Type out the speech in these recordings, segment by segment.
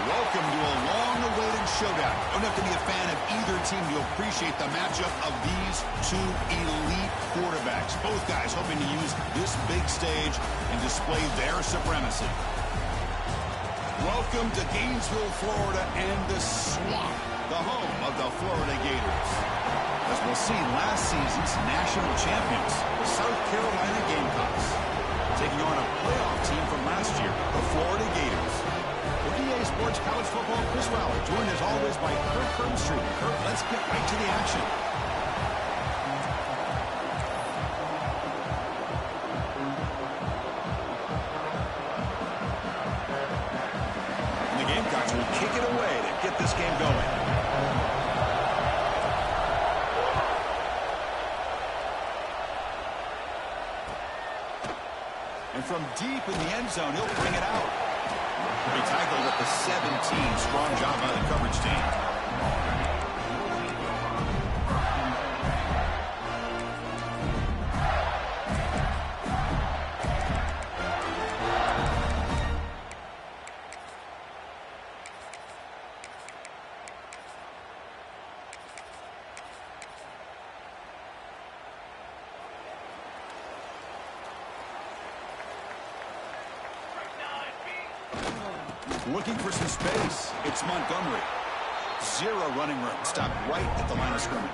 Welcome to a long-awaited showdown. You don't have to be a fan of either team to appreciate the matchup of these two elite quarterbacks. Both guys hoping to use this big stage and display their supremacy. Welcome to Gainesville, Florida, and the Swamp, the home of the Florida Gators. As we'll see, last season's national champions, the South Carolina Gamecocks, taking on a playoff team from last year, the Florida Gators. For EA Sports College Football, Chris Fowler, joined as always by Kirk Herbstreit. Kirk, let's get right to the action. And the Gamecocks will kick it away to get this game going. And from deep in the end zone, he'll bring it out. He tackled at the 17. Strong job by the coverage team. Looking for some space. It's Montgomery. Zero running room. Stopped right at the line of scrimmage.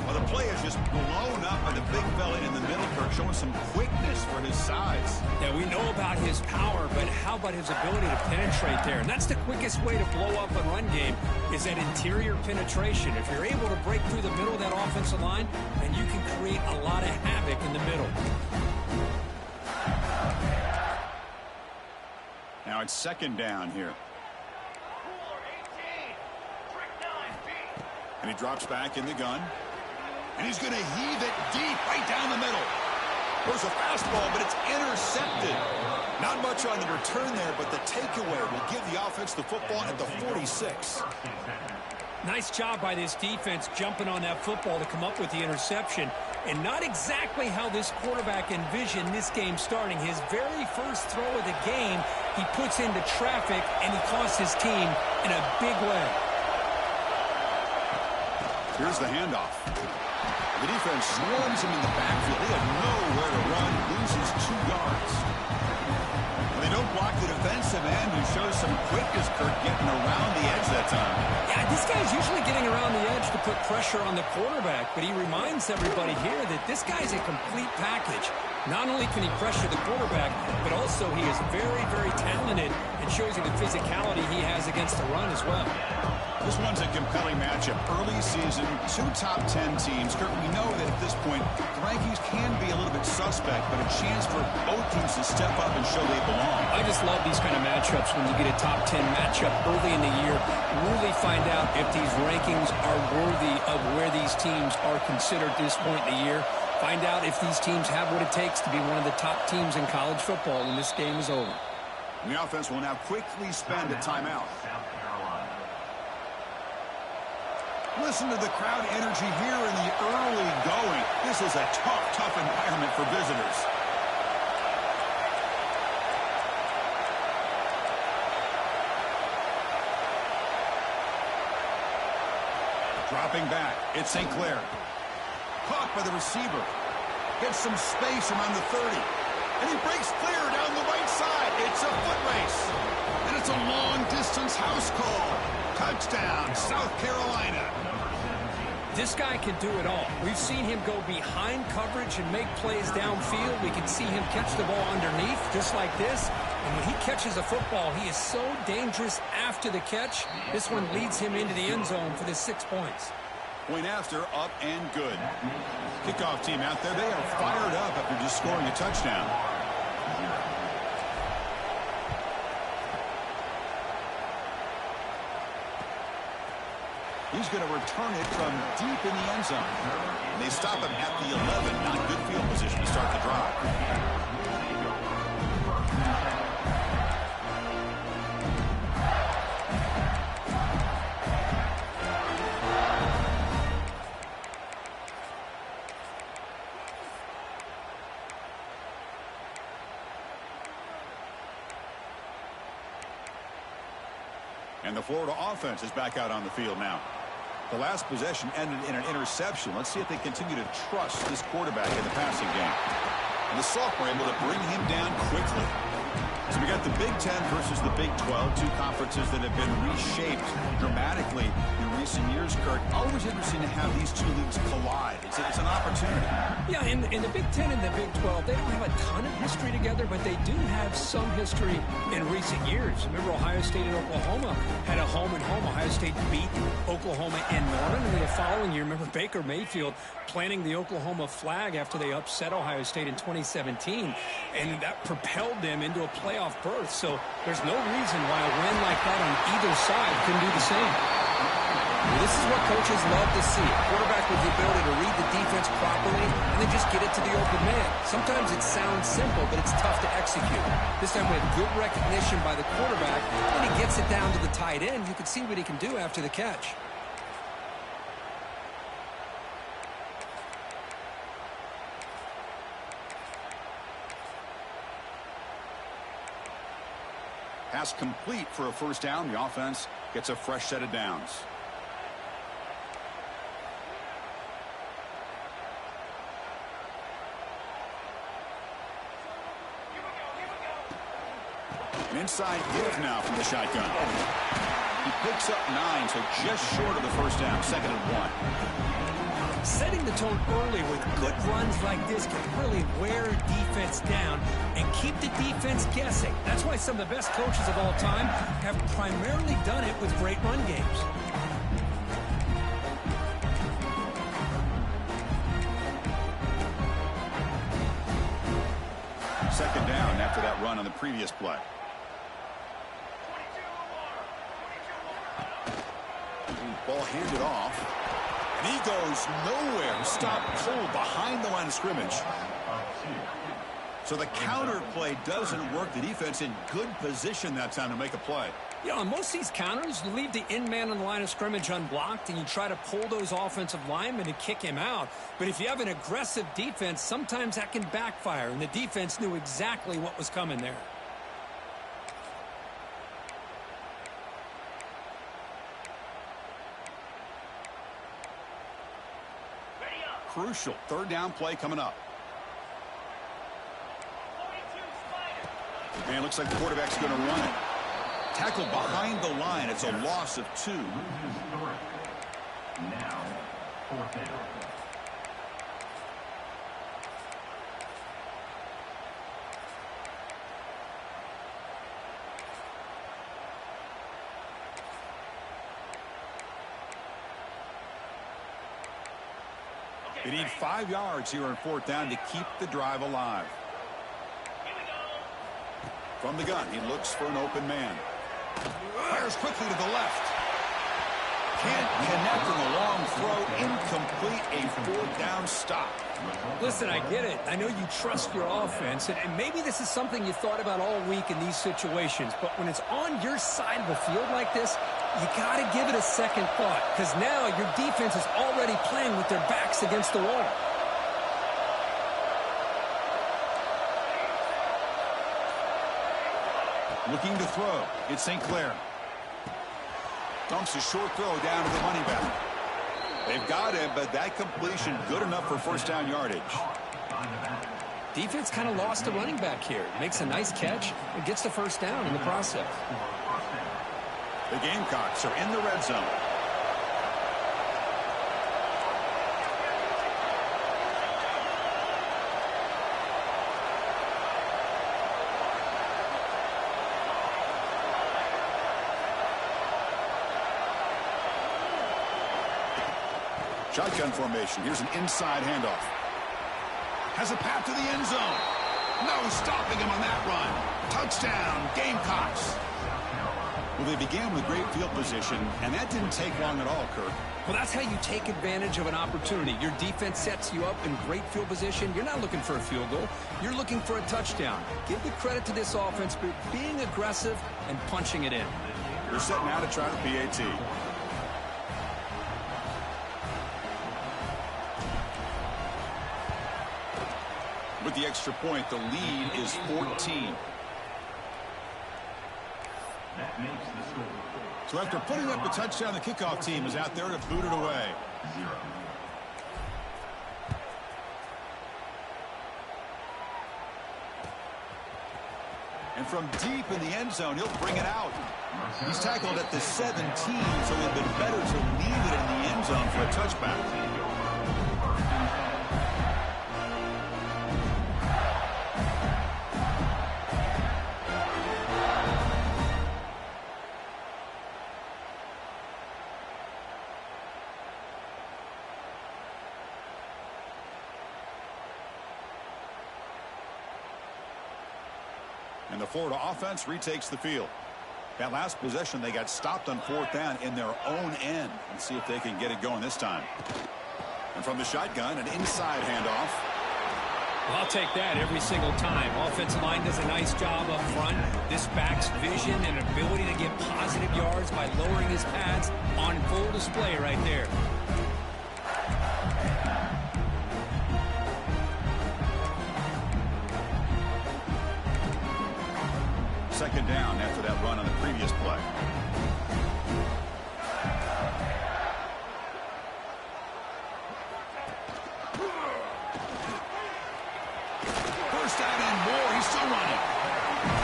Well, the play is just blown up by the big fella in the middle, Kirk, showing some quickness for his size. Yeah, we know about his power, but how about his ability to penetrate there? And that's the quickest way to blow up a run game, is that interior penetration. If you're able to break through the middle of that offensive line, then you can create a lot of havoc in the middle. Now it's second down here. And he drops back in the gun. And he's going to heave it deep right down the middle. There's a fastball, but it's intercepted. Not much on the return there, but the takeaway will give the offense the football at the 46. Nice job by this defense jumping on that football to come up with the interception. And not exactly how this quarterback envisioned this game starting. His very first throw of the game, he puts into traffic, and he costs his team in a big way. Here's the handoff. The defense swarms him in the backfield. He had nowhere to run, loses 2 yards. They don't block the defensive end, who shows some quickness, Kirk, getting around the edge that time. Yeah, this guy's usually getting around the edge to put pressure on the quarterback, but he reminds everybody here that this guy's a complete package. Not only can he pressure the quarterback, but also he is very, very talented and shows you the physicality he has against the run as well. This one's a compelling matchup. Early season, 2 top 10 teams. Kirk, we know that at this point, the rankings can be a little bit suspect, but a chance for both teams to step up and show they belong. I just love these kind of matchups when you get a top 10 matchup early in the year. Really find out if these rankings are worthy of where these teams are considered at this point in the year. Find out if these teams have what it takes to be one of the top teams in college football when this game is over. The offense will now quickly spend a timeout. Listen to the crowd energy here in the early going. This is a tough environment for visitors. Dropping back, it's St. Clair. Caught by the receiver. Gets some space around the 30. And he breaks clear down the right side. It's a foot race. And it's a long-distance house call. Touchdown, South Carolina. This guy can do it all. We've seen him go behind coverage and make plays downfield. We can see him catch the ball underneath, just like this. And when he catches a football, he is so dangerous after the catch. This one leads him into the end zone for the 6 points. Point after, up and good. Kickoff team out there, they are fired up after just scoring a touchdown. He's going to return it from deep in the end zone. And they stop him at the 11. Not good field position to start the drive. And the Florida offense is back out on the field now. The last possession ended in an interception. Let's see if they continue to trust this quarterback in the passing game. And the sophomore able to bring him down quickly. So we got the Big Ten versus the Big 12, two conferences that have been reshaped dramatically in recent years, Kurt. Always interesting to have these two leagues collide. It's an opportunity. Yeah, in the Big Ten and the Big 12, they don't have a ton of history together, but they do have some history in recent years. Remember, Ohio State and Oklahoma had a home-and-home. Ohio State beat Oklahoma in Norman, and the following year, remember Baker Mayfield planting the Oklahoma flag after they upset Ohio State in 2017, and that propelled them into a playoff berth. So there's no reason why a win like that on either side couldn't do the same. Well, this is what coaches love to see. A quarterback with the ability to read the defense properly and then just get it to the open man. Sometimes it sounds simple, but it's tough to execute. This time we have good recognition by the quarterback. When he gets it down to the tight end, you can see what he can do after the catch. Pass complete for a first down. The offense gets a fresh set of downs. An inside give now from the shotgun. He picks up 9, so just short of the first down. 2nd and 1. Setting the tone early with good runs like this can really wear defense down and keep the defense guessing. That's why some of the best coaches of all time have primarily done it with great run games. Second down after that run on the previous play. Ball handed off. And he goes nowhere. Stopped cold behind the line of scrimmage. So the counter play doesn't work. The defense in good position that time to make a play. You know, on most of these counters, you leave the in man on the line of scrimmage unblocked, and you try to pull those offensive linemen and kick him out. But if you have an aggressive defense, sometimes that can backfire, and the defense knew exactly what was coming there. Crucial third down play coming up. And it looks like the quarterback's going to run it. Tackled behind the line. It's a loss of 2. Now, 4th down. They need 5 yards here on 4th down to keep the drive alive. From the gun, he looks for an open man. Fires quickly to the left. Can't connect on the long throw. Incomplete. A 4th down stop. Listen, I get it. I know you trust your offense, and maybe this is something you thought about all week in these situations, but when it's on your side of the field like this, you got to give it a second thought, because now your defense is already playing with their backs against the wall. Looking to throw. It's St. Clair. Dumps a short throw down to the running back. They've got him, but that completion good enough for first down yardage. Defense kind of lost the running back here. Makes a nice catch and gets the first down in the process. The Gamecocks are in the red zone. Shotgun formation. Here's an inside handoff. Has a path to the end zone. No stopping him on that run. Touchdown, Gamecocks. Well, they began with great field position, and that didn't take long at all, Kirk. Well, that's how you take advantage of an opportunity. Your defense sets you up in great field position. You're not looking for a field goal. You're looking for a touchdown. Give the credit to this offense for being aggressive and punching it in. They're set now to try the PAT. With the extra point, the lead is 14. So after putting up a touchdown, the kickoff team is out there to boot it away. And from deep in the end zone, he'll bring it out. He's tackled at the 17, so it would have been better to leave it in the end zone for a touchback. And the Florida offense retakes the field. That last possession, they got stopped on 4th down in their own end. Let's see if they can get it going this time. And from the shotgun, an inside handoff. Well, I'll take that every single time. Offensive line does a nice job up front. This back's vision and ability to get positive yards by lowering his pads on full display right there. Second down after that run on the previous play. First down and more. He's still running.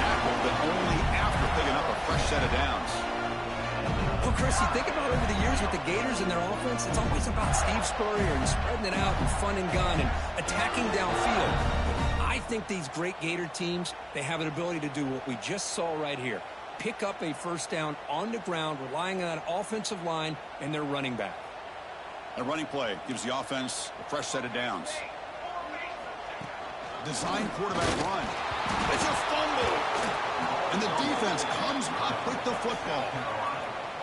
Tackled, but only after picking up a fresh set of downs. Well, Chris, you think about over the years with the Gators and their offense, it's always about Steve Spurrier and spreading it out and fun and gun and attacking downfield. I think these great Gator teams, they have an ability to do what we just saw right here. Pick up a first down on the ground, relying on that offensive line and their running back. A running play gives the offense a fresh set of downs. Design quarterback run. It's a fumble. And the defense comes up with the football.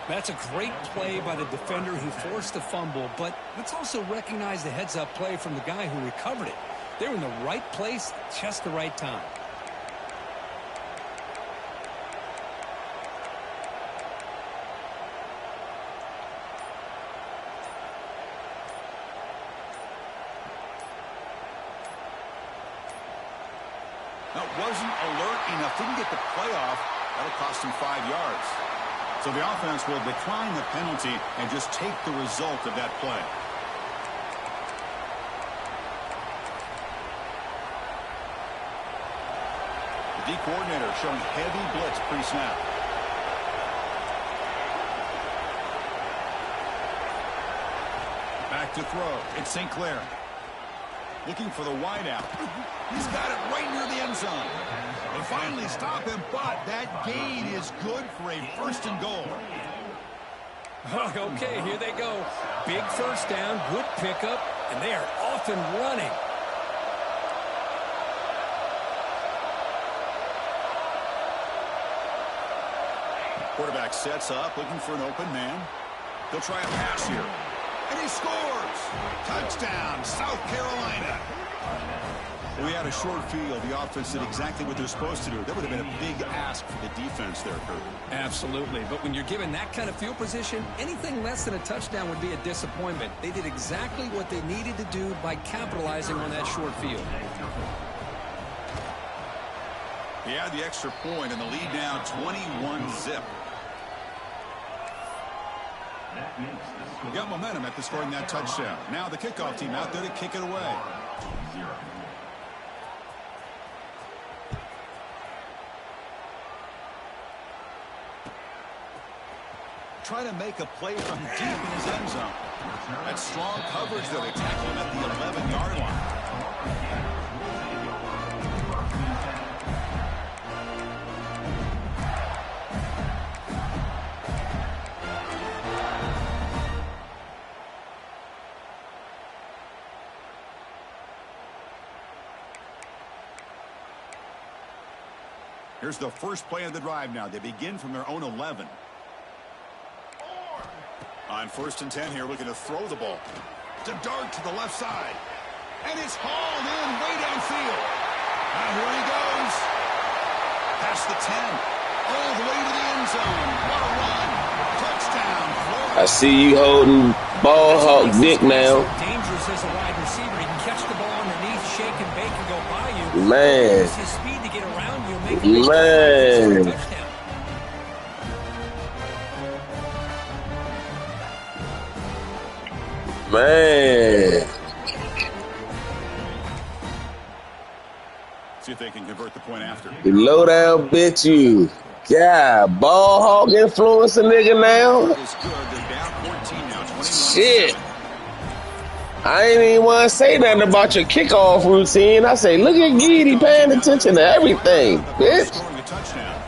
That's a great play by the defender who forced the fumble, but let's also recognize the heads-up play from the guy who recovered it. They were in the right place at just the right time. That wasn't alert enough. Didn't get the play off. That'll cost him 5 yards. So the offense will decline the penalty and just take the result of that play. The D coordinator showing heavy blitz pre-snap. Back to throw. It's St. Clair. Looking for the wideout. He's got it right near the end zone. They finally stop him, but that gain is good for a first and goal. Okay, here they go. Big first down, good pickup, and they are off and running. Quarterback sets up, looking for an open man. He'll try a pass here. And he scores! Touchdown, South Carolina. We had a short field. The offense did exactly what they're supposed to do. That would have been a big ask for the defense there, Kurt. Absolutely. But when you're given that kind of field position, anything less than a touchdown would be a disappointment. They did exactly what they needed to do by capitalizing on that short field. He had the extra point, and the lead now 21-zip. Got momentum after scoring that touchdown. Now the kickoff team out there to kick it away. Trying to make a play from deep in his end zone. That strong coverage there. They tackle him at the 11-yard line. Here's the first play of the drive now. They begin from their own 11. On 1st and 10 here, looking to throw the ball. To dart to the left side. And it's hauled in way downfield. Now here he goes. Past the 10. All the way to the end zone. What a run. Touchdown, Florida. I see you holding ball hawk dick now. Dangerous as a wide receiver. He can catch the ball underneath, shake and bake and go by you. Man. Use his speed to get around you and make Man. a touchdown. Man. See if they can convert the point after. You low down bitch, you. God, ball hog influence a nigga now? It's good. They're down 14 now, 21. Shit. I ain't even want to say nothing about your kickoff routine. I say, look at Weedie paying attention to everything, bitch. Scoring a touchdown.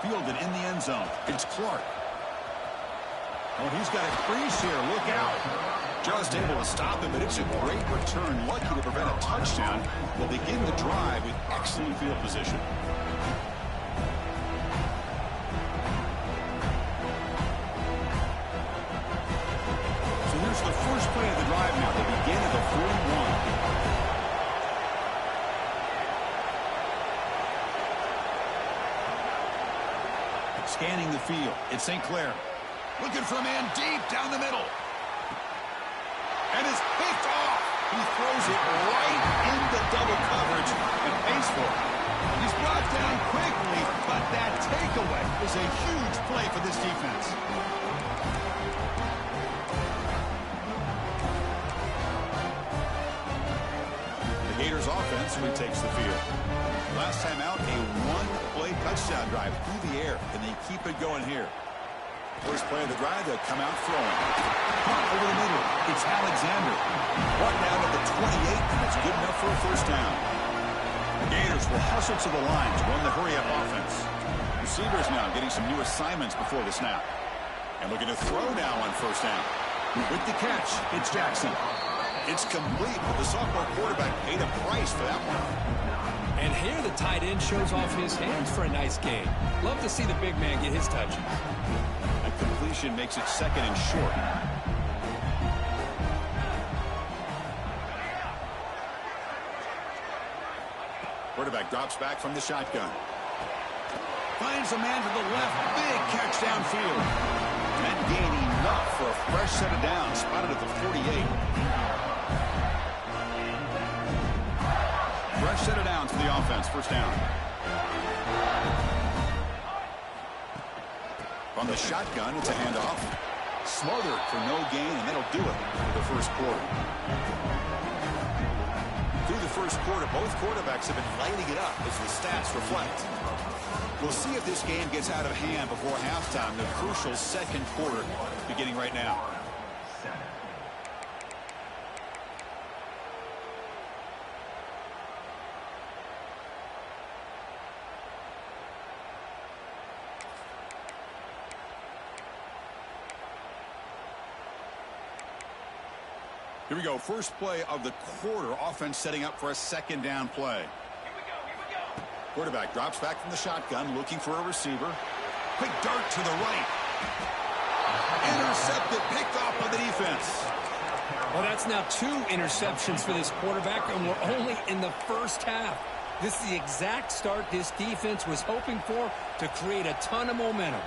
Fielded in the end zone. It's Clark. Oh, he's got a crease here. Look out. Just able to stop him, but it's a great return. Lucky to prevent a touchdown. Will begin the drive with excellent field position. So here's the first play of the drive now. They begin at the 41. Scanning the field. It's St. Clair. Looking for a man deep down the middle. And is picked off. He throws it right into double coverage and pays for it. He's brought down quickly, but that takeaway is a huge play for this defense. The Gators offense retakes the field. Last time out, a one-play touchdown drive through the air, and they keep it going here. First play of the drive, they'll come out throwing. Punt over the middle. It's Alexander. Brought down at the 28, and it's good enough for a first down. The Gators will hustle to the line to run the hurry-up offense. Receivers now getting some new assignments before the snap. And looking to throw now on first down. With the catch, it's Jackson. It's complete, but the sophomore quarterback paid a price for that one. And here the tight end shows off his hands for a nice gain. Love to see the big man get his touches. A completion makes it second and short. Quarterback drops back from the shotgun. Finds a man to the left. Big catch downfield. And gain enough for a fresh set of downs. Spotted at the 48. Fresh set of downs for the offense. First down. From the shotgun, it's a handoff. Smothered for no gain, and that'll do it for the first quarter. Through the first quarter, both quarterbacks have been lighting it up as the stats reflect. We'll see if this game gets out of hand before halftime. The crucial second quarter beginning right now. Here we go. First play of the quarter. Offense setting up for a second down play. Here we go. Quarterback drops back from the shotgun, looking for a receiver. Quick dart to the right. Intercepted, picked off by the defense. Well, that's now 2 interceptions for this quarterback, and we're only in the first half. This is the exact start this defense was hoping for to create a ton of momentum.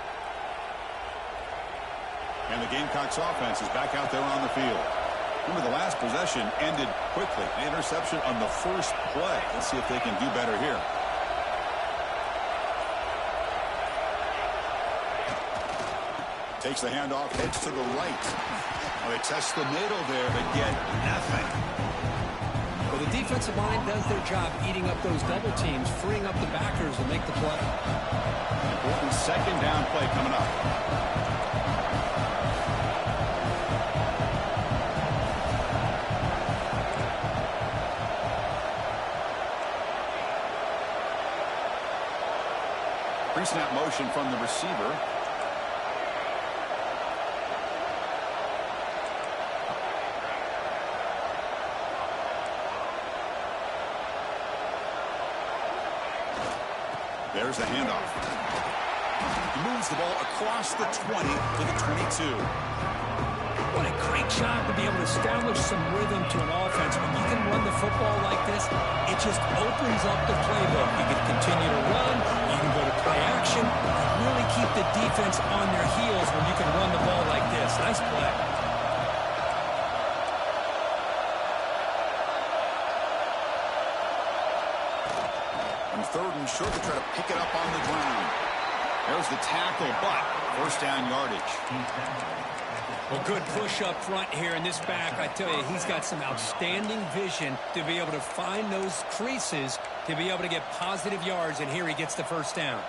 And the Gamecocks offense is back out there on the field. Remember, the last possession ended quickly. An interception on the first play. Let's see if they can do better here. Takes the handoff, heads to the right. Well, they test the middle there, but get nothing. Well, the defensive line does their job eating up those double teams, freeing up the backers to make the play. Important second down play coming up. Pre-snap motion from the receiver. There's the handoff. He moves the ball across the 20 to the 22. What a great job to be able to establish some rhythm to an offense. When you can run the football like this, it just opens up the playbook. You can continue to run, you can go to play action, and really keep the defense on their heels when you can run the ball like this. Nice play. On third and short, they try to pick it up on the ground. There's the tackle, but first down yardage. Well, good push up front here in this back. I tell you, he's got some outstanding vision to be able to find those creases to be able to get positive yards, and here he gets the first down.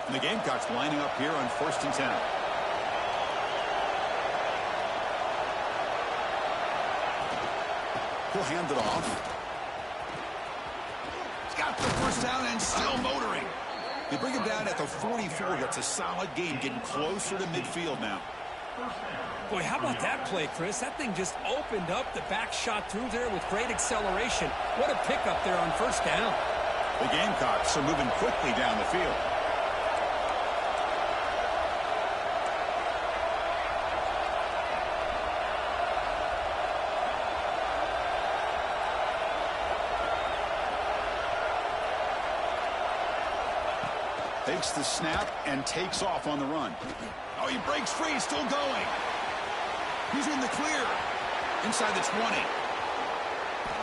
And the Gamecocks lining up here on 1st and 10. He'll hand it off. He's got the first down and still motoring. They bring him down at the 44. That's a solid gain, getting closer to midfield now. Boy, how about that play, Chris? That thing just opened up. The back shot through there with great acceleration. What a pickup there on first down. The Gamecocks are moving quickly down the field. Takes the snap and takes off on the run. Oh, he breaks free, still going. He's in the clear. Inside the 20.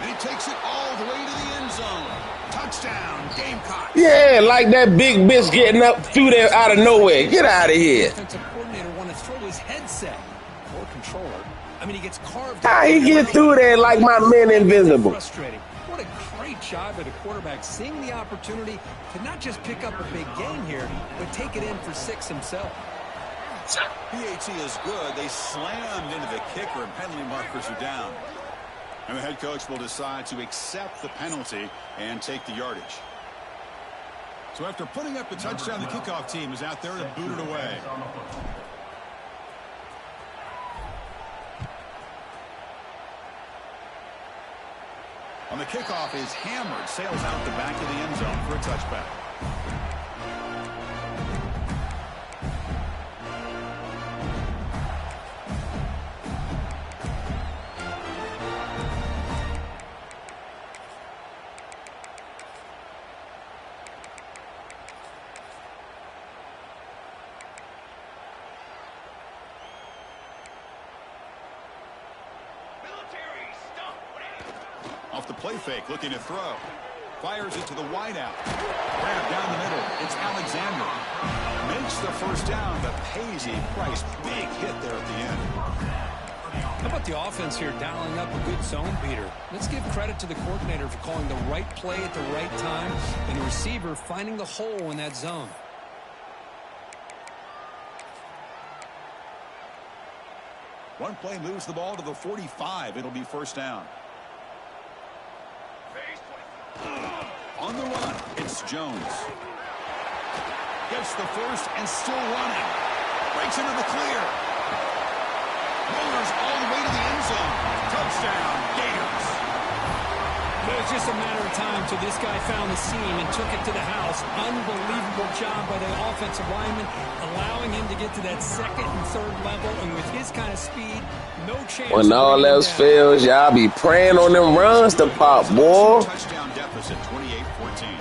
And he takes it all the way to the end zone. Touchdown, Gamecocks. Yeah, like that big bitch getting up through there out of nowhere. Get out of here. Defensive coordinator wanted to throw his headset or controller. I mean, he gets carved. How he get through there like my man invisible? Frustrating. What a great job by the quarterback seeing the opportunity to not just pick up a big gain here, but take it in for 6 himself. PAT is good. They slammed into the kicker, and penalty markers are down. And the head coach will decide to accept the penalty and take the yardage. So after putting up a touchdown, the kickoff team is out there to boot it away. On the kickoff is hammered, sails out the back of the end zone for a touchback. Off the play fake, looking to throw. Fires it to the wideout. Grab down the middle. It's Alexander. Makes the first down, but pays a price. Big hit there at the end. How about the offense here dialing up a good zone beater? Let's give credit to the coordinator for calling the right play at the right time and the receiver finding the hole in that zone. One play moves the ball to the 45. It'll be first down. On the run, it's Jones. Gets the first and still running. Breaks into the clear. Motors all the way to the end zone. Touchdown, Gators. It was just a matter of time till this guy found the seam and took it to the house. Unbelievable job by the offensive lineman, allowing him to get to that second and third level. And with his kind of speed, no chance. When all else fails, y'all be praying on them runs to pop, boy. Touchdown deficit, 28-14.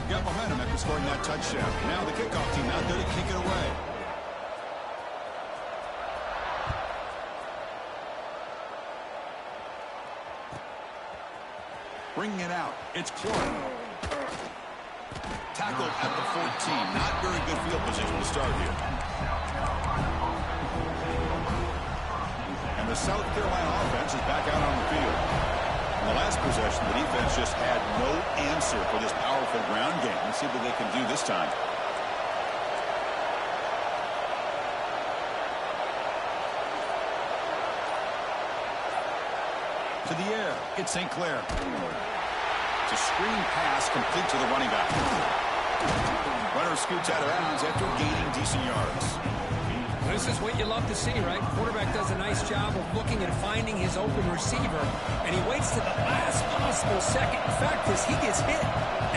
Got momentum after scoring that touchdown. Now the kickoff team out there to kick it away. Bringing it out. It's Clark. Tackled at the 14. Not very good field position to start here. And the South Carolina offense is back out on the field. In the last possession, the defense just had no answer for this powerful ground game. Let's see what they can do this time. To the air, it's St. Clair. It's a screen pass complete to the running back. Runner scoots out of bounds after gaining decent yards. This is what you love to see, right? Quarterback does a nice job of looking and finding his open receiver, and he waits to the last possible second. In fact, as he gets hit,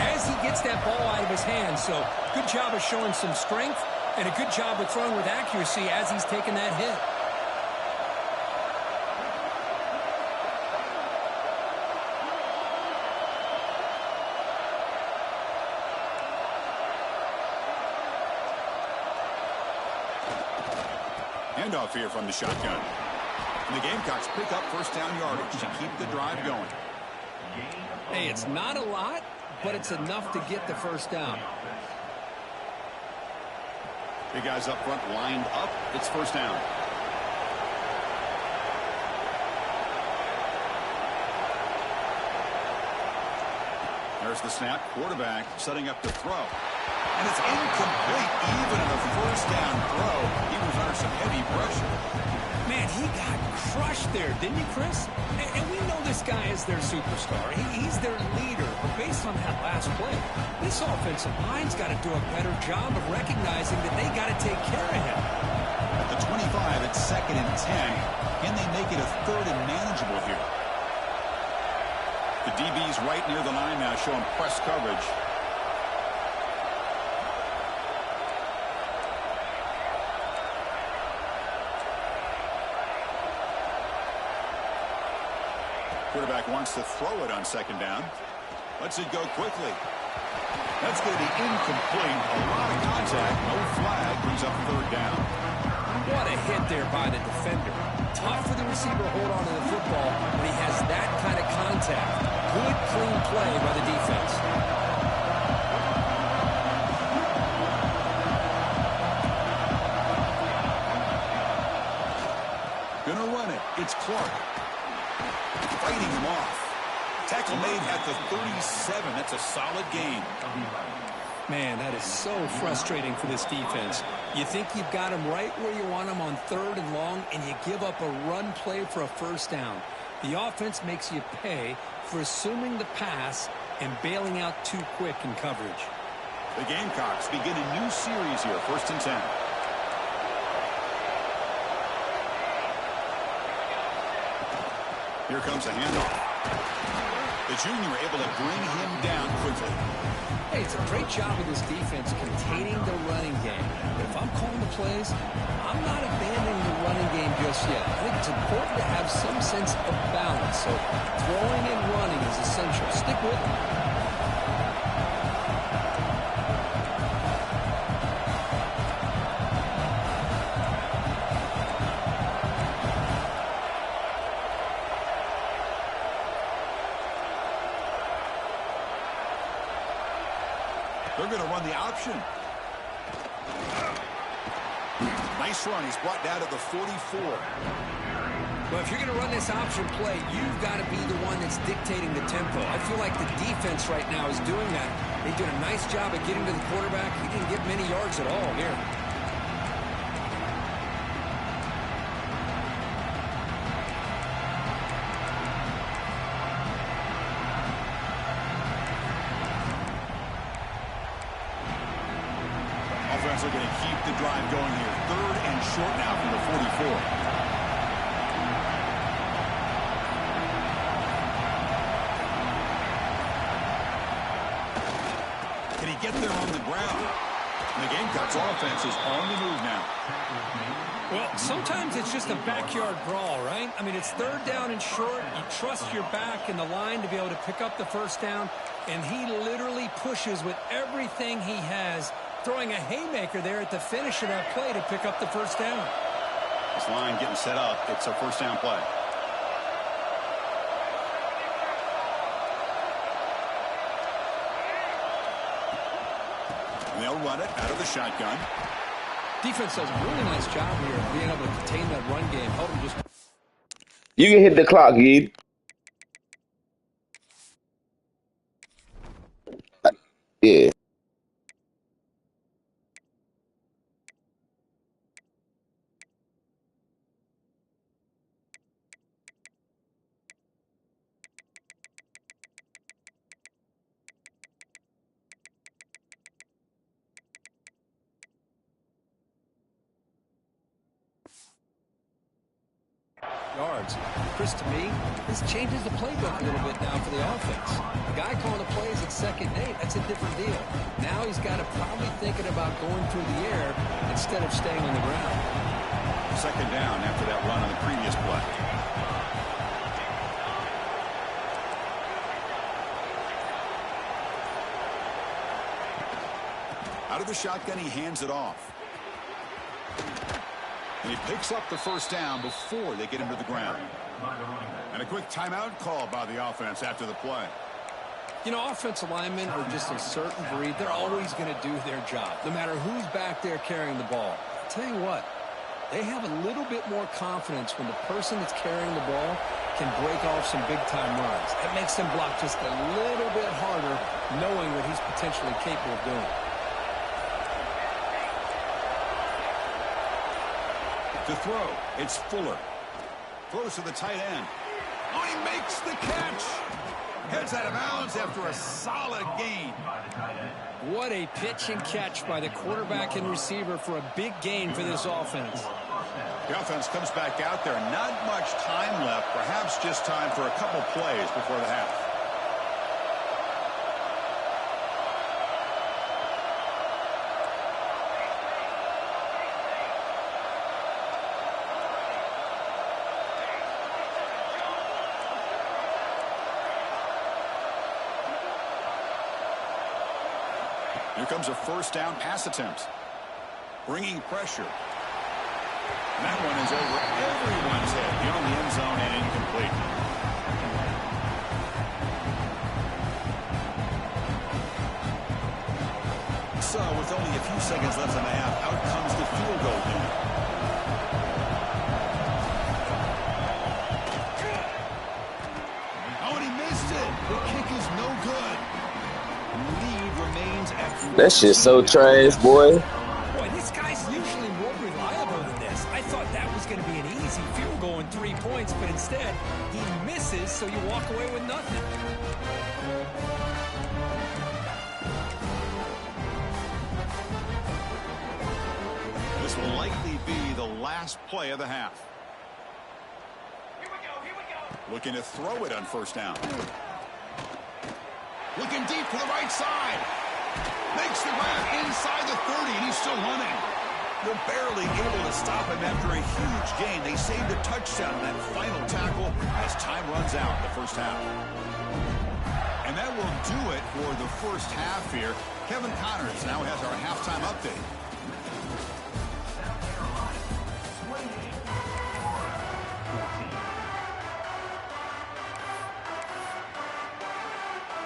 as he gets that ball out of his hands. So good job of showing some strength and a good job of throwing with accuracy as he's taking that hit. Handoff here from the shotgun. And the Gamecocks pick up first down yardage to keep the drive going. Hey, it's not a lot, but it's enough to get the first down. Big guys up front lined up. It's first down. There's the snap. Quarterback setting up to throw. And it's incomplete even in a first down throw. He was under some heavy pressure. Man, he got crushed there, didn't he, Chris? And we know this guy is their superstar. He's their leader. But based on that last play, this offensive line's got to do a better job of recognizing that they got to take care of him. At the 25, it's 2nd and 10. Can they make it a 3rd and manageable here? The DB's right near the line now, showing press coverage. Quarterback wants to throw it on 2nd down. Lets it go quickly. That's going to be incomplete. A lot of contact. No flag. Brings up 3rd down. What a hit there by the defender. Tough for the receiver to hold on to the football when he has that kind of contact. Good, clean play by the defense. Gonna run it. It's Clark. Fighting him off. Tackle made at the 37. That's a solid gain. Man, that is so frustrating for this defense. You think you've got him right where you want him on 3rd and long, and you give up a run play for a first down. The offense makes you pay for assuming the pass and bailing out too quick in coverage. The Gamecocks begin a new series here. 1st and 10. Here comes a handoff. The junior able to bring him down quickly. Hey, it's a great job of this defense containing the running game. But if I'm calling the plays, I'm not abandoning the running game just yet. I think it's important to have some sense of balance. So throwing and running is essential. Stick with it. They're going to run the option. Nice run. He's brought down to the 44. Well, if you're going to run this option play, you've got to be the one that's dictating the tempo. I feel like the defense right now is doing that. They did a nice job of getting to the quarterback. He didn't get many yards at all here. Offense are going to keep the drive going here. 3rd and short now from the 44. Can he get there on the ground? And the Gamecocks offense is on the move now. Well, sometimes it's just a backyard brawl, right? I mean, it's 3rd down and short. You trust your back and the line to be able to pick up the first down, and he literally pushes with everything he has, throwing a haymaker there at the finish of that play to pick up the first down. This line getting set up. It's a first down play. And they'll run it out of the shotgun. Defense does a really nice job here of being able to contain that run game. Help him just... You can hit the clock, Gid. Yeah. yards. Chris, to me, this changes the playbook a little bit now for the offense. The guy calling the plays at 2nd and 8, that's a different deal. Now he's got to probably thinking about going through the air instead of staying on the ground. 2nd down after that run on the previous play. Out of the shotgun, he hands it off. And he picks up the first down before they get him to the ground. And a quick timeout call by the offense after the play. You know, offensive linemen are just a certain breed. They're always going to do their job, no matter who's back there carrying the ball. I'll tell you what, they have a little bit more confidence when the person that's carrying the ball can break off some big-time runs. That makes them block just a little bit harder, knowing what he's potentially capable of doing. To throw, it's Fuller. Throws to the tight end. Oh, he makes the catch. Heads out of bounds after a solid gain. What a pitch and catch by the quarterback and receiver for a big gain for this offense. The offense comes back out there. Not much time left. Perhaps just time for a couple plays before the half. Here comes a first down pass attempt. Bringing pressure. And that one is over everyone's head. Beyond the end zone and incomplete. So with only a few seconds left in the half, out comes the field goal unit. Oh, and he missed it. The kick is no good. Lead remains at 14. That shit's so trash, boy. Boy, this guy's usually more reliable than this. I thought that was going to be an easy field goal and 3 points, but instead, he misses, so you walk away with nothing. This will likely be the last play of the half. Here we go. Looking to throw it on first down. Looking deep to the right side. Makes the grab inside the 30, and he's still running. They're barely able to stop him after a huge gain. They saved a touchdown in that final tackle as time runs out in the first half. And that will do it for the first half here. Kevin Connors now has our halftime update.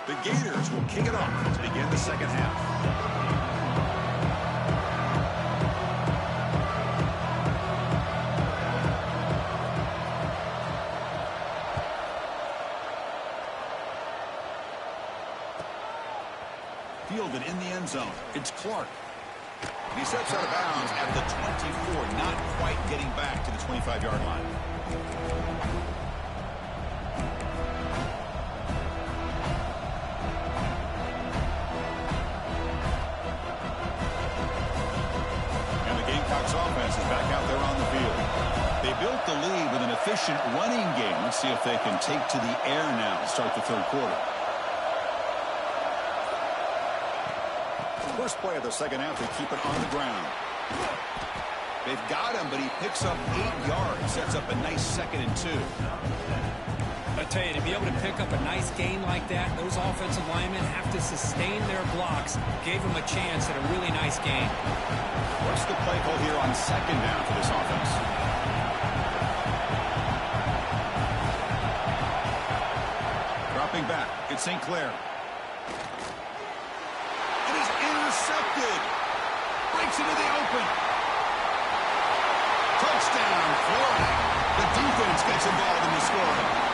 The Gators will kick it off to begin the second half. Fielded in the end zone. It's Clark. And he steps out of bounds at the 24, not quite getting back to the 25-yard line. Offense is back out there on the field. They built the lead with an efficient running game. Let's see if they can take to the air now to start the third quarter. First play of the second half, they keep it on the ground. They've got him, but he picks up 8 yards. Sets up a nice 2nd and 2. I tell you, to be able to pick up a nice gain like that, those offensive linemen have to sustain their blocks. Gave them a chance at a really nice gain. What's the play call here on second down for this offense? Dropping back, it's St. Clair. It is intercepted. Breaks into the open. Touchdown, Florida. The defense gets involved in the scoring.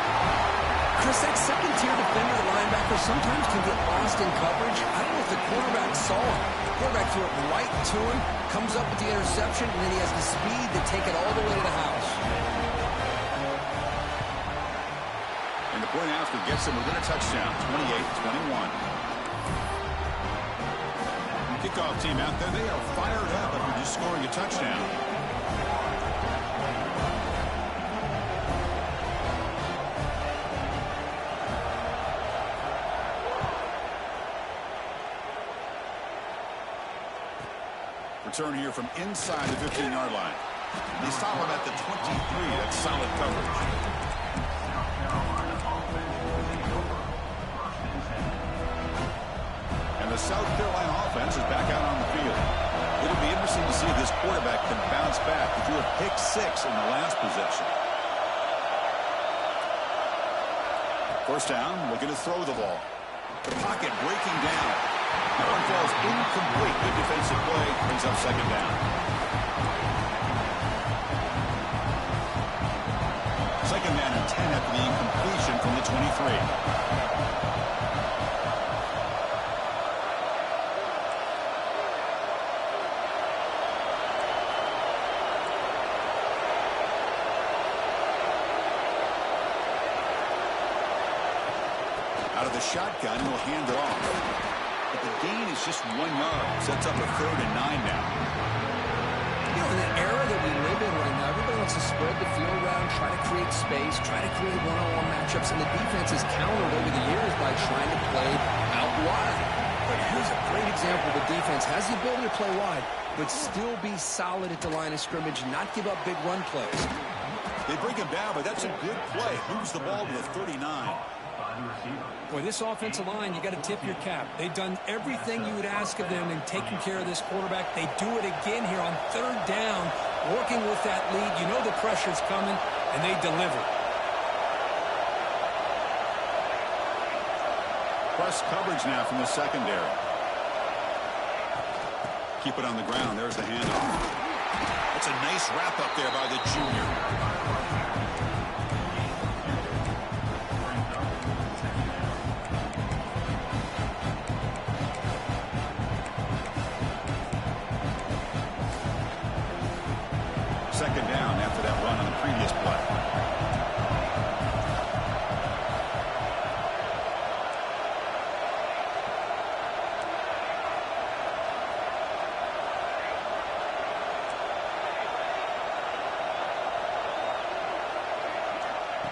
Chris, that second-tier defender, the linebacker, sometimes can get lost in coverage. I don't know if the quarterback saw it. The quarterback threw it right to him, comes up with the interception, and then he has the speed to take it all the way to the house. And the point after gets him within a touchdown, 28-21. Kickoff team out there, they are fired up after just scoring a touchdown. Return here from inside the 15-yard line. They stop him at the 23. That's solid coverage. And the South Carolina offense is back out on the field. It'll be interesting to see if this quarterback can bounce back. He threw a pick 6 in the last possession. First down, looking to throw the ball. The pocket breaking down. That one falls incomplete. Good defensive play. Brings up second down. Second down and 10 after the incompletion from the 23. Out of the shotgun, he'll hand it off. But the gain is just 1 yard. Sets up a 3rd and 9 now. You know, in the era that we live in right now, everybody wants to spread the field around, try to create space, try to create one-on-one matchups, and the defense has countered over the years by trying to play out wide. But here's a great example. The defense has the ability to play wide, but still be solid at the line of scrimmage, not give up big run plays. They bring him down, but that's a good play. Moves the ball to the 39. Boy, this offensive line, you got to tip your cap. They've done everything you would ask of them in taking care of this quarterback. They do it again here on 3rd down, working with that lead. You know the pressure's coming, and they deliver. Press coverage now from the secondary. Keep it on the ground. There's the handoff. That's a nice wrap up there by the junior. Second down after that run on the previous play.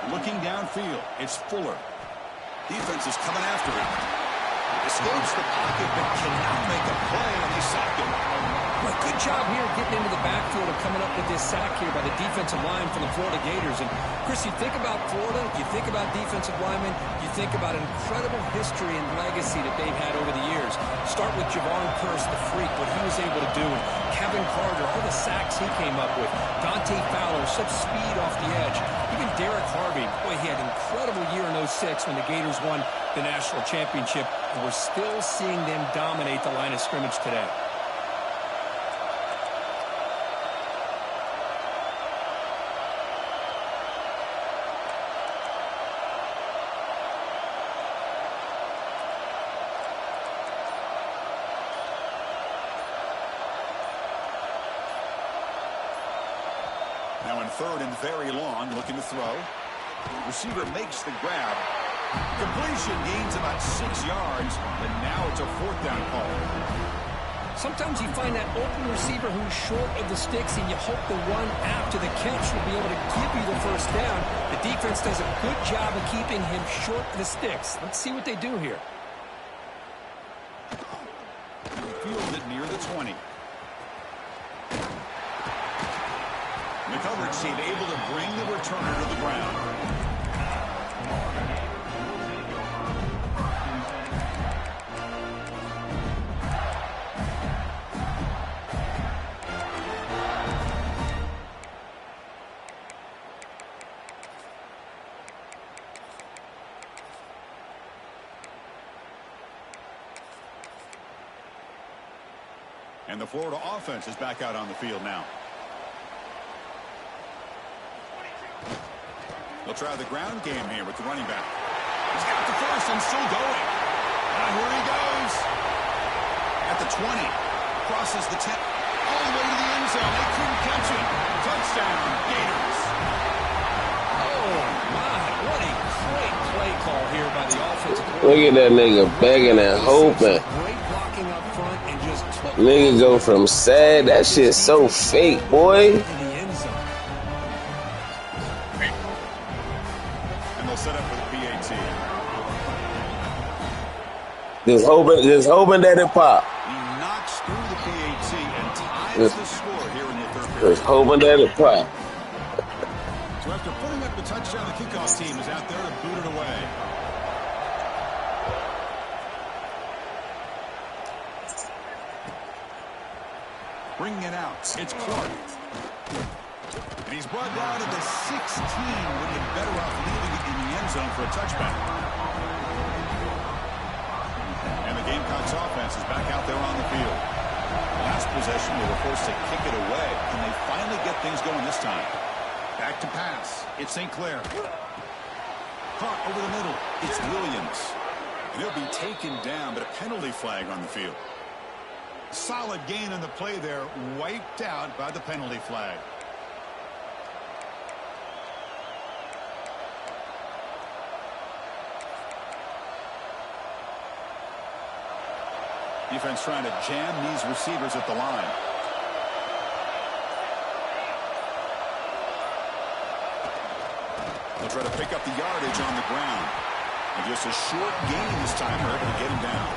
Looking downfield, it's Fuller. Defense is coming after him. Escapes the pocket, but cannot make a play, and they sack him. Well, good job here getting into the backfield and coming up with this sack here by the defensive line for the Florida Gators. And, Chris, you think about Florida, you think about defensive linemen, you think about an incredible history and legacy that they've had over the years. Start with Javon Curse, the freak, what he was able to do. And Kevin Carter, all the sacks he came up with. Dante Fowler, such speed off the edge. Even Derek Harvey, boy, he had an incredible year in 06 when the Gators won the national championship. And we're still seeing them dominate the line of scrimmage today. Now in 3rd and very long, looking to throw. Receiver makes the grab. Completion gains about 6 yards, but now it's a 4th down call. Sometimes you find that open receiver who's short of the sticks, and you hope the run after the catch will be able to give you the first down. The defense does a good job of keeping him short of the sticks. Let's see what they do here. Fields it near the 20. The coverage team able to bring the returner to the ground. And the Florida offense is back out on the field now. They'll try the ground game here with the running back. He's got the first and still going. And here he goes. At the 20. Crosses the 10. All the way to the end zone. They couldn't catch it. Touchdown, Gators. Oh, my. What a great play call here by the offensive coordinator. Look at that nigga begging and hoping. Great blocking up front and just took Nigga go from sad. That shit's so fake, boy. in the end zone. And they'll set up for the PAT. Just hoping that it pop. He knocks through the PAT and ties the score here in the 3rd period. Just hoping that it pop. So after putting up the touchdown, the kickoff team is out there to boot it away. Bringing it out, it's Clark. It's brought down to the 16, would be better off leaving it in the end zone for a touchback. And the Gamecocks offense is back out there on the field. Last possession, they were forced to kick it away, and they finally get things going this time. Back to pass. It's St. Clair. Caught over the middle. It's Williams. And he'll be taken down, but a penalty flag on the field. Solid gain on the play there, wiped out by the penalty flag. Defense trying to jam these receivers at the line. They'll try to pick up the yardage on the ground. And just a short gain this time. They're able to get him down.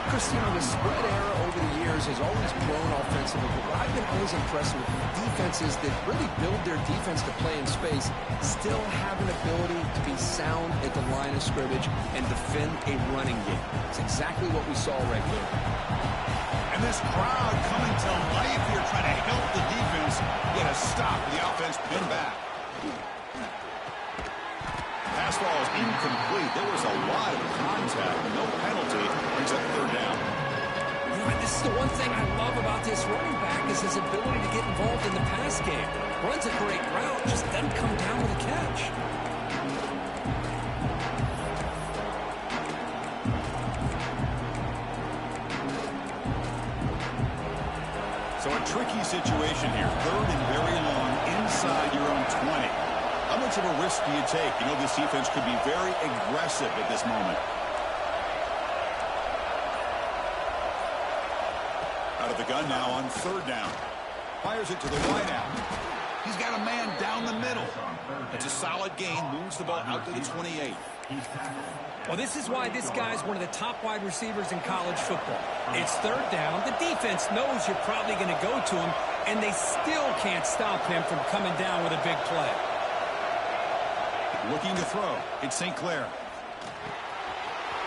Chris, you know, the spread era over the years has always grown offensively, but what I've been always impressed with defenses that really build their defense to play in space still have an ability to be sound at the line of scrimmage and defend a running game. It's exactly what we saw right here. And this crowd coming to life here, trying to help the defense get a stop. The offense pinned back. Pass ball is incomplete. There was a lot of contact. No penalty. Brings up third down. You know, this is the one thing I love about this running back is his ability to get involved in the pass game. Runs a great route, just doesn't come down with a catch. So a tricky situation here. Third and very long inside your own 20. How much of a risk do you take? You know, this defense could be very aggressive at this moment. Out of the gun now on third down. Fires it to the wide out. He's got a man down the middle. It's a solid gain. Moves the ball out to the 28. Well, this is why this guy's one of the top wide receivers in college football. It's third down. The defense knows you're probably going to go to him, and they still can't stop him from coming down with a big play. Looking to throw. It's St. Clair.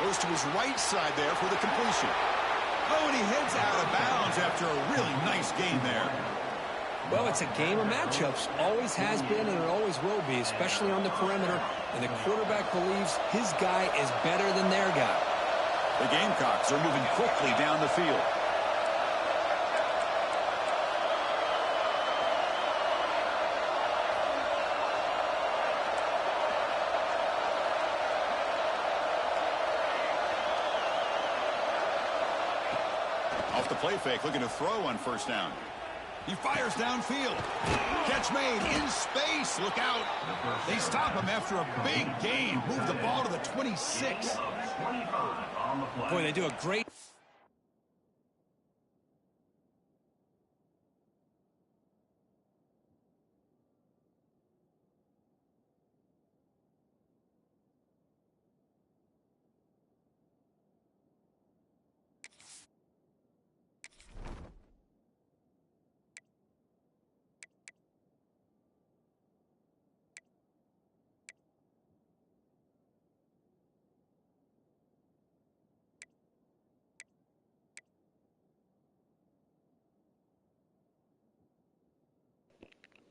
Goes to his right side there for the completion. Oh, and he heads out of bounds after a really nice gain there. Well, it's a game of matchups. Always has been and it always will be, especially on the perimeter. And the quarterback believes his guy is better than their guy. The Gamecocks are moving quickly down the field. Off the play fake, looking to throw on first down. He fires downfield. Catch made in space. Look out. They stop him after a big gain. Move the ball to the 26. Boy, they do a great...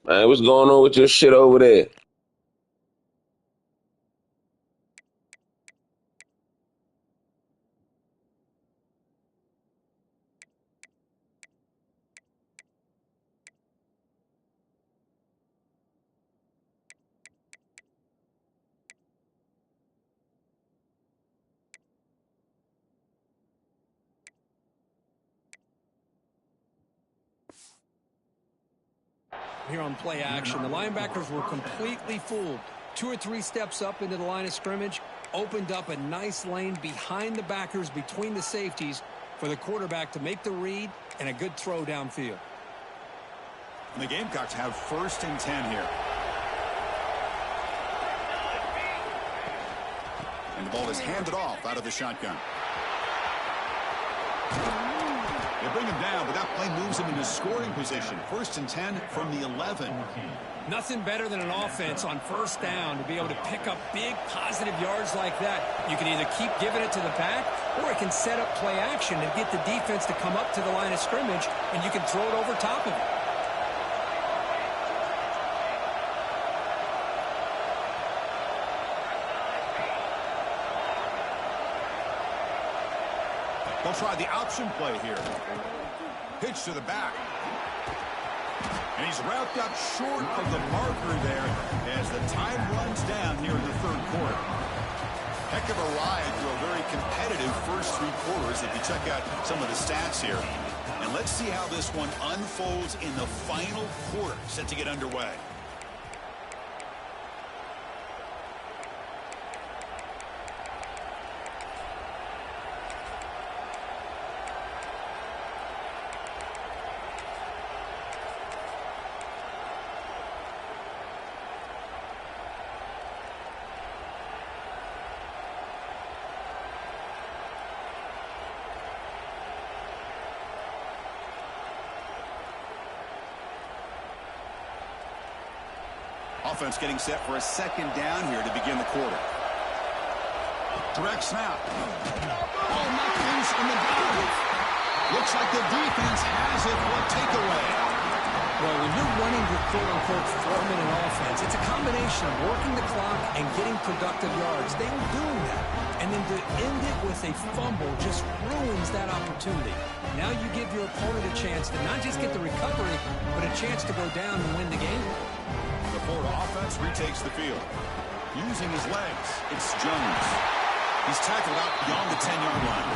Man, what's going on with your shit over there? Here on play action, the linebackers were completely fooled. 2 or 3 steps up into the line of scrimmage, opened up a nice lane behind the backers, between the safeties, for the quarterback to make the read and a good throw downfield. And the Gamecocks have first and 10 here. And the ball is handed off out of the shotgun. They bring him down, but that play moves him into scoring position. First and 10 from the 11. Nothing better than an offense on first down to be able to pick up big positive yards like that. You can either keep giving it to the back, or it can set up play action and get the defense to come up to the line of scrimmage, and you can throw it over top of it. They'll try the option play here. Pitch to the back. And he's wrapped up short of the marker there as the time runs down here in the third quarter. Heck of a ride through a very competitive first three quarters if you check out some of the stats here. And let's see how this one unfolds in the final quarter set to get underway. Offense getting set for a second down here to begin the quarter. Direct snap. Ball knocked loose in the ground. Looks like the defense has it for a takeaway. Well, when you're running the quote-unquote 4-minute offense, it's a combination of working the clock and getting productive yards. They were doing that. And then to end it with a fumble just ruins that opportunity. Now you give your opponent a chance to not just get the recovery, but a chance to go down and win the game. The Florida offense retakes the field. Using his legs, it's Jones. He's tackled out beyond the 10-yard line.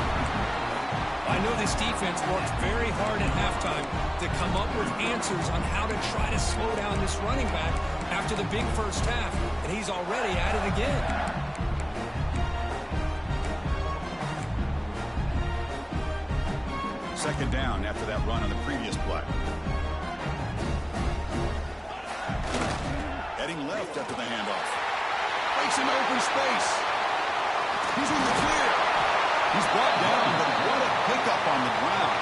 I know this defense worked very hard at halftime to come up with answers on how to try to slow down this running back after the big first half, and he's already at it again. Second down after that run on the previous play. Heading left after the handoff. Breaks into open space. He's in the clear. He's brought down, but what a pickup on the ground.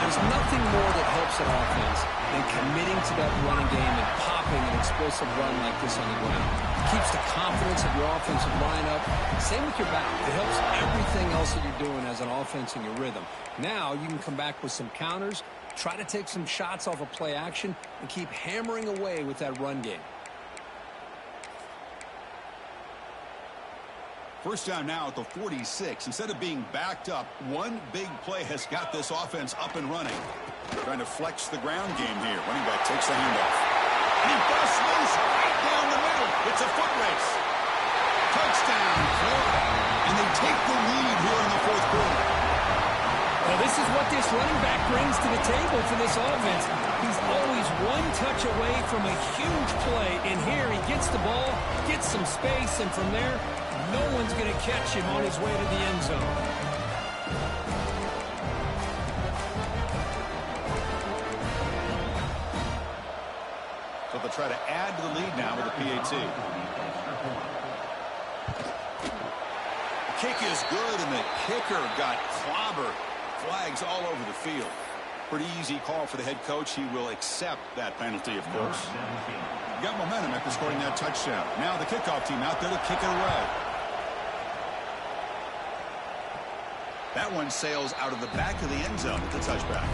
There's nothing more that helps an offense than committing to that running game and popping an explosive run like this on the ground. It keeps the confidence of your offensive lineup. Same with your back. It helps everything else that you're doing as an offense in your rhythm. Now you can come back with some counters, try to take some shots off of play action, and keep hammering away with that run game. First down now at the 46. Instead of being backed up, one big play has got this offense up and running. Trying to flex the ground game here. Running back takes the handoff. And he busts loose right down the middle. It's a foot race. Touchdown, Florida. And they take the lead here in the fourth quarter. Well, this is what this running back brings to the table for this offense. He's always one touch away from a huge play. And here he gets the ball, gets some space, and from there, no one's going to catch him on his way to the end zone. So they'll try to add to the lead now with a PAT. The kick is good, and the kicker got clobbered. Flags all over the field. Pretty easy call for the head coach. He will accept that penalty, of course. Got momentum after scoring that touchdown. Now the kickoff team out there to kick it away. That one sails out of the back of the end zone with the touchback.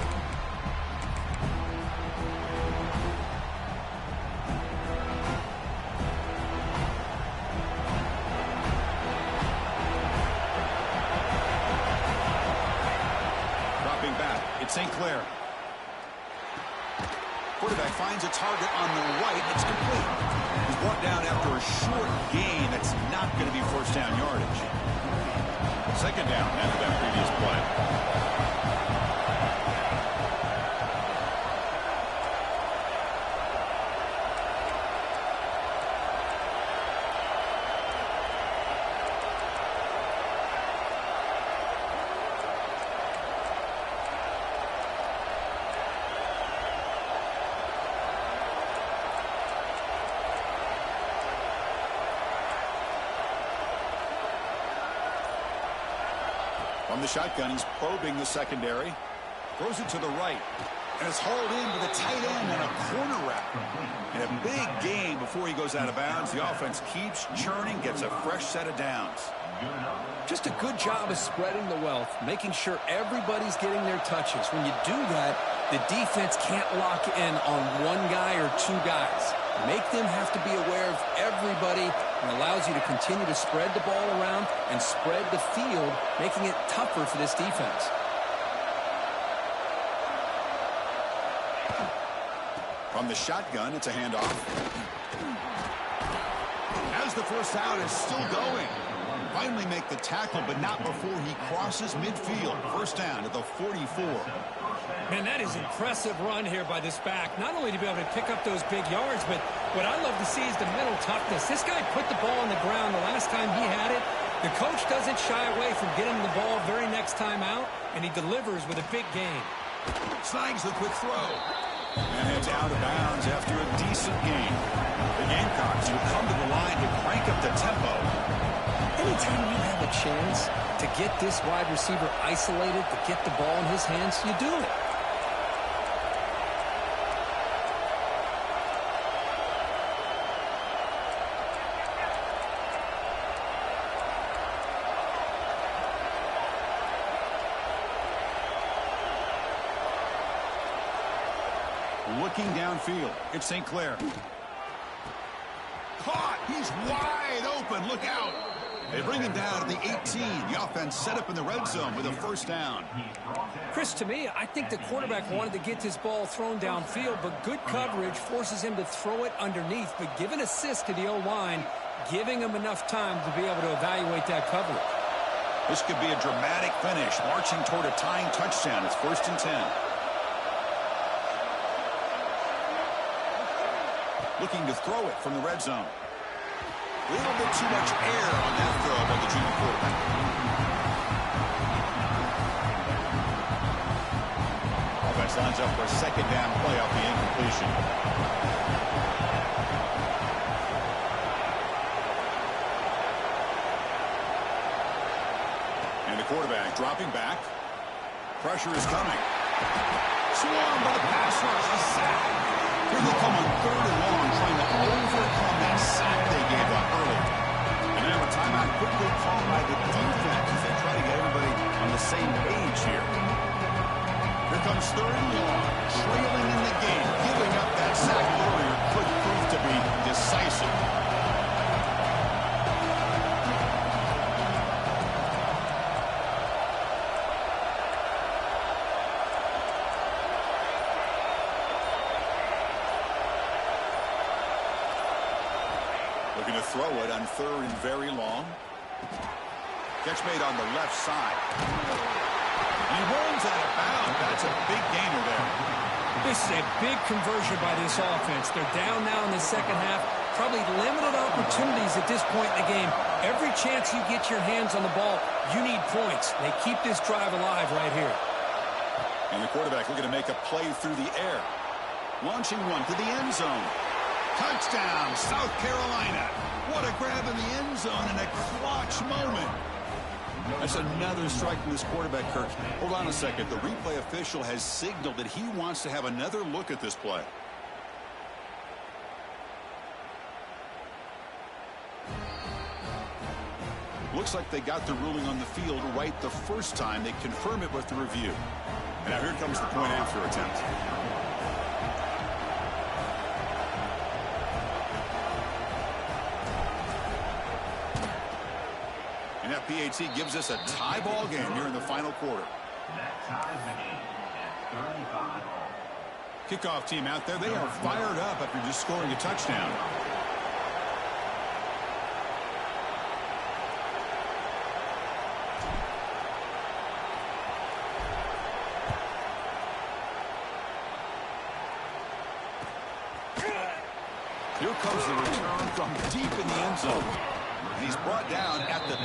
Dropping back, it's St. Clair. Quarterback finds a target on the right. It's complete. He's brought down after a short gain. That's not going to be first down yardage. Second down after that previous play. From the shotgun, he's probing the secondary. Throws it to the right. And it's hauled in with a tight end and a corner route. And a big gain before he goes out of bounds. The offense keeps churning, gets a fresh set of downs. Just a good job of spreading the wealth, making sure everybody's getting their touches. When you do that, the defense can't lock in on one guy or two guys. Make them have to be aware of everybody and allows you to continue to spread the ball around and spread the field, making it tougher for this defense. From the shotgun, it's a handoff. As the first out is still going. Finally make the tackle, but not before he crosses midfield. First down at the 44. Man, that is impressive run here by this back. Not only to be able to pick up those big yards, but what I love to see is the mental toughness. This guy put the ball on the ground the last time he had it. The coach doesn't shy away from getting the ball very next time out, and he delivers with a big gain. Snags the quick throw. And heads out of bounds after a decent gain. The Gamecocks will come to the line to crank up the tempo. Anytime you have a chance to get this wide receiver isolated, to get the ball in his hands, you do it. Looking downfield, it's St. Clair. Caught! He's wide open. Look out! They bring him down to the 18. The offense set up in the red zone with a first down. Chris, to me, I think the quarterback wanted to get this ball thrown downfield, but good coverage forces him to throw it underneath. But give an assist to the O-line, giving him enough time to be able to evaluate that coverage. This could be a dramatic finish, marching toward a tying touchdown. It's 1st and 10. Looking to throw it from the red zone. A little bit too much air on that throw by the junior quarterback. Offense lines up for a second down play off the incompletion. And the quarterback dropping back. Pressure is coming. Swarmed by the pass rush. A sack. Here they come on 3rd and long, trying to overcome that sack they gave up early. And now a timeout quickly called by the defense as they try to get everybody on the same page here. Here comes 3rd and long, trailing in the game. Giving up that sack earlier could prove to be decisive. Looking to throw it on 3rd and very long. Catch made on the left side. And he rolls out of bounds. That's a big gainer there. This is a big conversion by this offense. They're down now in the second half. Probably limited opportunities at this point in the game. Every chance you get your hands on the ball, you need points. They keep this drive alive right here. And the quarterback looking to make a play through the air. Launching one to the end zone. Touchdown, South Carolina. What a grab in the end zone in a clutch moment. That's another strike from this quarterback, Kirk. Hold on a second. The replay official has signaled that he wants to have another look at this play. Looks like they got the ruling on the field right the first time. They confirm it with the review. And now here comes the point after attempt. And that PAT gives us a tie ball game here in the final quarter. Kickoff team out there. They are fired up after just scoring a touchdown. Here comes the return from deep in the end zone. And he's brought down at the 12.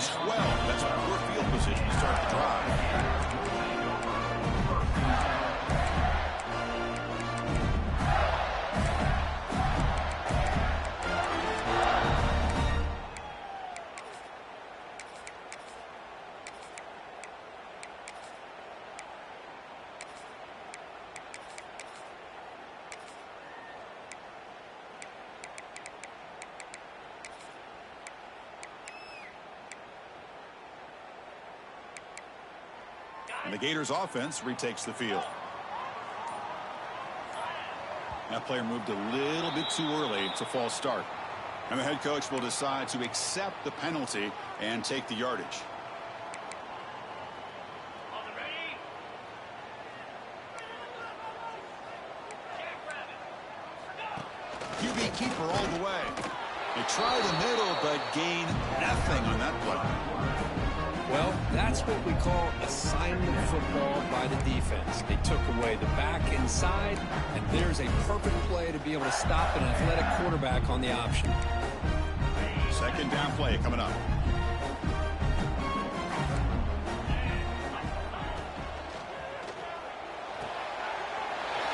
That's a poor field position to start the drive. And the Gators offense retakes the field. That player moved a little bit too early. It's a false start. And the head coach will decide to accept the penalty and take the yardage. QB keeper all the way. They try the middle, but gain nothing on that play. Well, that's what we call assignment football by the defense. They took away the back inside, and there's a perfect play to be able to stop an athletic quarterback on the option. Second down play coming up.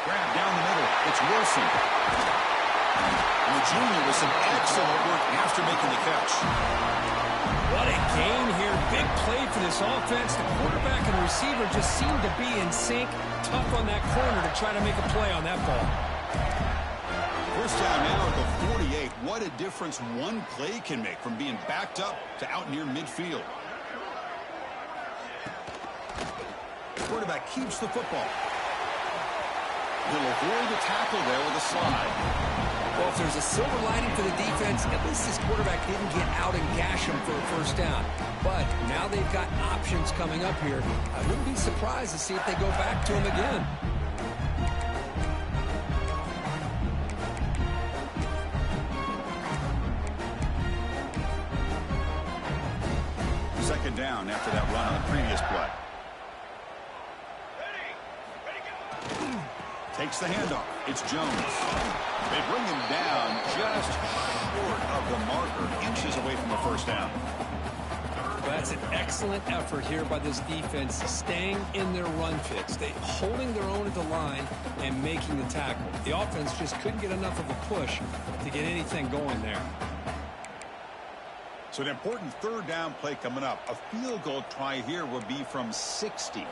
Grab down the middle. It's Wilson. And the junior with some excellent work after making the catch. What a gain here. Big play for this offense. The quarterback and receiver just seem to be in sync. Tough on that corner to try to make a play on that ball. First down now at the 48. What a difference one play can make from being backed up to out near midfield. The quarterback keeps the football. He'll avoid the tackle there with a slide. Well, if there's a silver lining for the defense, at least this quarterback didn't get out and gash him for a first down. But now they've got options coming up here. I wouldn't be surprised to see if they go back to him again. Second down after that run on the previous play. Takes the handoff. It's Jones. They bring him down just short of the marker, inches away from the first down. That's an excellent effort here by this defense, staying in their run fix. They holding their own at the line and making the tackle. The offense just couldn't get enough of a push to get anything going there. So an important third down play coming up. A field goal try here would be from 60.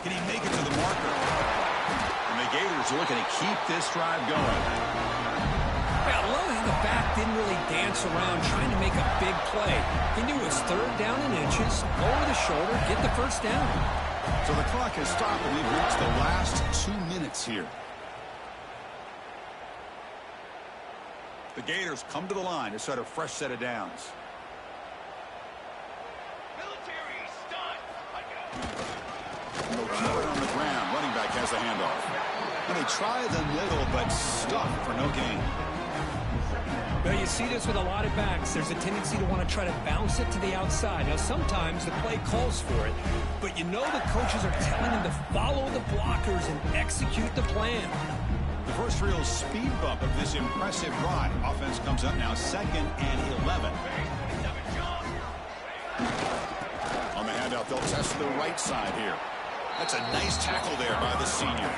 Can he make it to the marker? And the Gators are looking to keep this drive going. Yeah, I love how the back didn't really dance around trying to make a big play. He knew it was third down in inches, lower the shoulder, get the first down. So the clock has stopped, and we've reached the last 2 minutes here. The Gators come to the line to start a fresh set of downs. No keeper on the ground. Running back has the handoff. And they try the middle, but stuck for no gain. Well, you see this with a lot of backs. There's a tendency to want to try to bounce it to the outside. Now, sometimes the play calls for it, but you know the coaches are telling them to follow the blockers and execute the plan. The first real speed bump of this impressive drive. Offense comes up now 2nd and 11. On the handout, they'll test the right side here. That's a nice tackle there by the senior.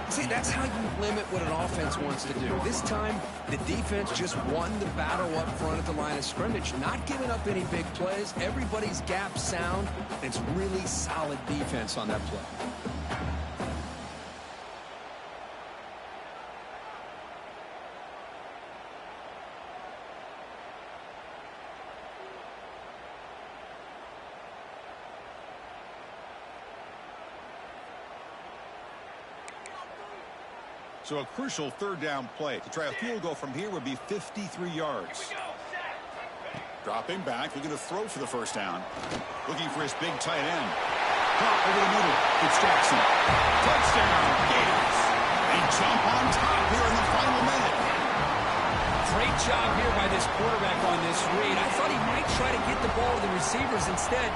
See, that's how you limit what an offense wants to do. This time, the defense just won the battle up front at the line of scrimmage, not giving up any big plays. Everybody's gap sound. It's really solid defense on that play. So a crucial third down play. To try a field goal from here would be 53 yards. Dropping back, looking to throw for the first down. Looking for his big tight end. Pop over the middle. It's Jackson. Touchdown, Gators. They jump on top here in the final minute. Great job here by this quarterback on this read. I thought he might try to get the ball to the receivers instead.